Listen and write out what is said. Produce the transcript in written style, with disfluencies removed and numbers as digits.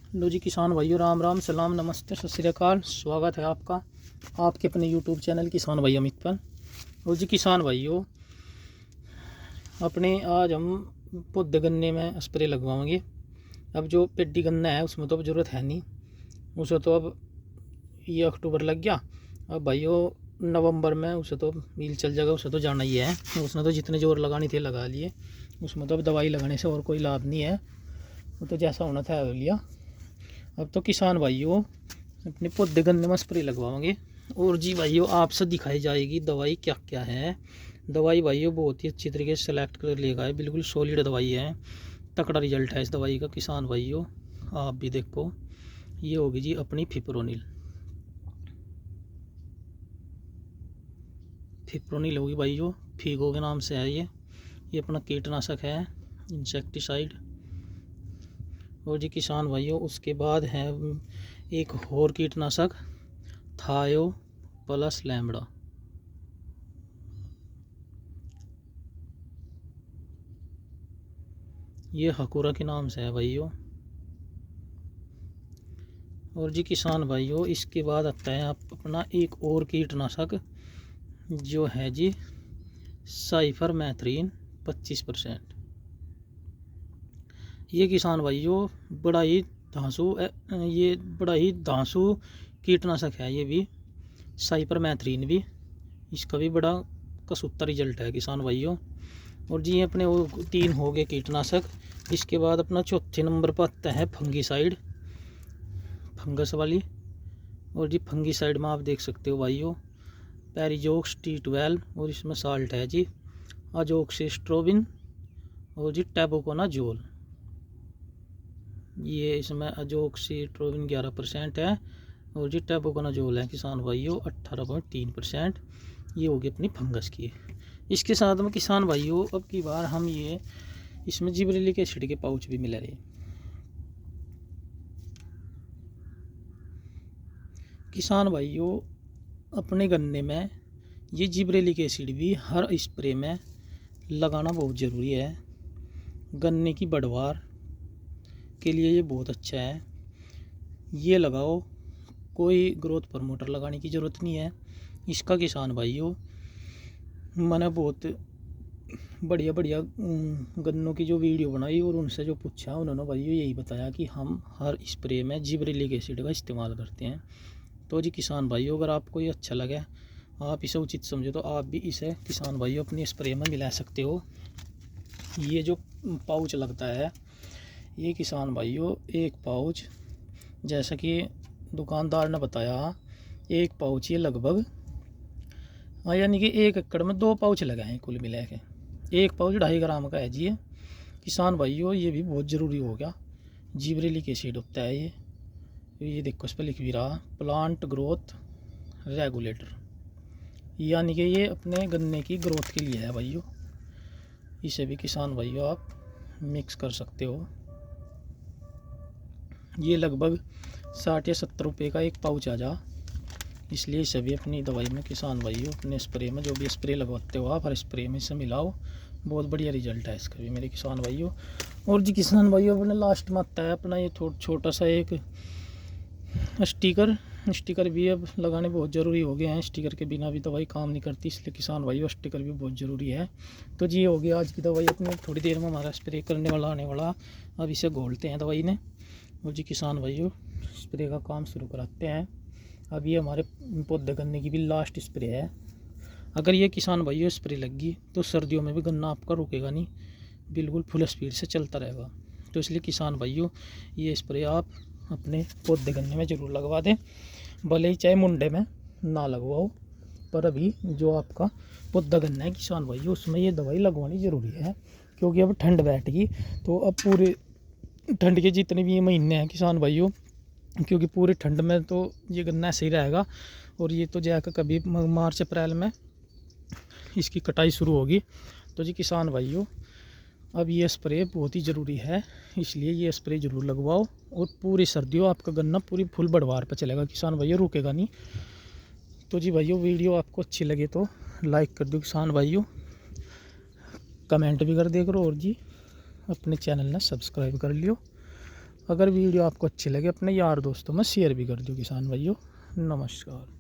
लो जी किसान भाइयों, राम राम, सलाम, नमस्ते, सत श्री अकाल। स्वागत है आपका आपके अपने यूट्यूब चैनल किसान भाई अमित पर। लो जी किसान भाइयों, अपने आज हम पौधे गन्ने में स्प्रे लगवाएंगे। अब जो पेडी गन्ना है उसमें तो अब ज़रूरत है नहीं, उसे तो अब ये अक्टूबर लग गया। अब भाइयों नवंबर में उसे तो मील चल जाएगा, उसे तो जाना ही है। उसने तो जितने जोर लगानी थे लगा लिए, उसमें तो अब दवाई लगाने से और कोई लाभ नहीं है। वो तो जैसा होना था हो लिया। अब तो किसान भाइयों अपने पौधे गन्ने में स्प्रे लगवाएंगे। और जी भाइयों आपसे दिखाई जाएगी दवाई क्या क्या है। दवाई भाइयों बहुत ही अच्छी तरीके से सेलेक्ट कर लेगा है, बिल्कुल सॉलिड दवाई है, तकड़ा रिजल्ट है इस दवाई का। किसान भाइयों आप भी देखो, ये होगी जी अपनी फिप्रोनिल। फिप्रोनिल होगी भाइयों, फीगो के नाम से है ये अपना कीटनाशक है, इंसेक्टिसाइड। और जी किसान भाइयों उसके बाद है एक और कीटनाशक, थायो प्लस लैम्बडा। ये हकूरा के नाम से है भाइयों। और जी किसान भाइयों इसके बाद आता है आप अपना एक और कीटनाशक जो है जी साइफर मैथ्रीन 25%। ये किसान भाइयों बड़ा ही धांसू कीटनाशक है ये भी, साइफर मैथ्रीन भी। इसका भी बड़ा कसूता रिजल्ट है किसान भाइयों। और जी अपने वो 3 हो गए कीटनाशक। इसके बाद अपना चौथे नंबर पर आता है फंगीसाइड, फंगस वाली। और जी फंगीसाइड में आप देख सकते हो भाइयों पैरिजोक्स T12, और इसमें साल्ट है जी अजोक्सिस्ट्रोबिन और जी टैबोकोनाजोल। ये इसमें अजोक्सिस्ट्रोबिन 11% है और जी टैबोकोनाजोल है किसान भाइयों 18.3%। ये होगी अपनी फंगस की। इसके साथ में किसान भाइयों अब की बार हम ये इसमें जिब्रेलिक एसिड के पाउच भी मिला रहे। किसान भाइयों अपने गन्ने में ये जिब्रेलिक एसिड भी हर स्प्रे में लगाना बहुत ज़रूरी है। गन्ने की बढ़वार के लिए ये बहुत अच्छा है, ये लगाओ। कोई ग्रोथ प्रमोटर लगाने की ज़रूरत नहीं है इसका। किसान भाइयों मैंने बहुत बढ़िया बढ़िया गन्नों की जो वीडियो बनाई और उनसे जो पूछा उन्होंने भाइयों यही बताया कि हम हर स्प्रे में जिब्रेलिक एसिड का इस्तेमाल करते हैं। तो जी किसान भाइयों अगर आपको ये अच्छा लगे, आप इसे उचित समझो, तो आप भी इसे किसान भाइयों अपने स्प्रे में मिला सकते हो। ये जो पाउच लगता है ये किसान भाइयों एक पाउच, जैसा कि दुकानदार ने बताया, एक पाउच ये लगभग यानी कि 1 एकड़ में 2 पाउच लगाए कुल मिला के। एक पाउच 2.5 ग्राम का है जी ये। किसान भाइयों ये भी बहुत ज़रूरी हो गया, जिब्रेलिक एसिड होता है ये देखो इस पर लिख भी रहा प्लांट ग्रोथ रेगुलेटर, यानी कि ये अपने गन्ने की ग्रोथ के लिए है भाइयों। इसे भी किसान भाइयों आप मिक्स कर सकते हो। ये लगभग 60 या 70 रुपये का एक पाउच आ जा, इसलिए इसे भी अपनी दवाई में किसान भाइयों अपने स्प्रे में जो भी स्प्रे लगवाते हो आप हर स्प्रे में इसे मिलाओ। बहुत बढ़िया रिजल्ट है इसका भी मेरे किसान भाइयों। और जी किसान भाइयों अपने लास्ट में आता है अपना ये छोटा सा एक स्टिकर भी अब लगाने बहुत ज़रूरी हो गए हैं। स्टिकर के बिना भी दवाई काम नहीं करती, इसलिए किसान भाइयों स्टिकर भी बहुत ज़रूरी है। तो जी हो गया आज की दवाई अपनी, थोड़ी देर में हमारा स्प्रे करने वाला आने वाला। अब इसे घोलते हैं दवाई ने और जी किसान भाइयों स्प्रे का काम शुरू कराते हैं। अब ये हमारे पौधे गन्ने की भी लास्ट स्प्रे है। अगर ये किसान भाइयों स्प्रे लगी तो सर्दियों में भी गन्ना आपका रुकेगा नहीं, बिल्कुल फुल स्पीड से चलता रहेगा। तो इसलिए किसान भाइयों ये स्प्रे आप अपने पौधे गन्ने में ज़रूर लगवा दें, भले ही चाहे मुंडे में ना लगवाओ, पर अभी जो आपका पौधा गन्ना है किसान भाइयों उसमें ये दवाई लगवानी ज़रूरी है। क्योंकि अब ठंड बैठ गई, तो अब पूरे ठंड के जितने भी ये महीने हैं किसान भाइयों, क्योंकि पूरी ठंड में तो ये गन्ना ऐसे ही रहेगा और ये तो जाकर कभी मार्च अप्रैल में इसकी कटाई शुरू होगी। तो जी किसान भाइयों अब ये स्प्रे बहुत ही ज़रूरी है, इसलिए ये स्प्रे ज़रूर लगवाओ और पूरी सर्दियों आपका गन्ना पूरी फुल बढ़वार पर चलेगा किसान भाइयों, रुकेगा नहीं। तो जी भाइयों वीडियो आपको अच्छी लगे तो लाइक कर दो किसान भाइयों, कमेंट भी कर दिया करो और जी अपने चैनल ने सब्सक्राइब कर लियो। अगर वीडियो आपको अच्छी लगे अपने यार दोस्तों में शेयर भी कर दो किसान भाइयों। नमस्कार।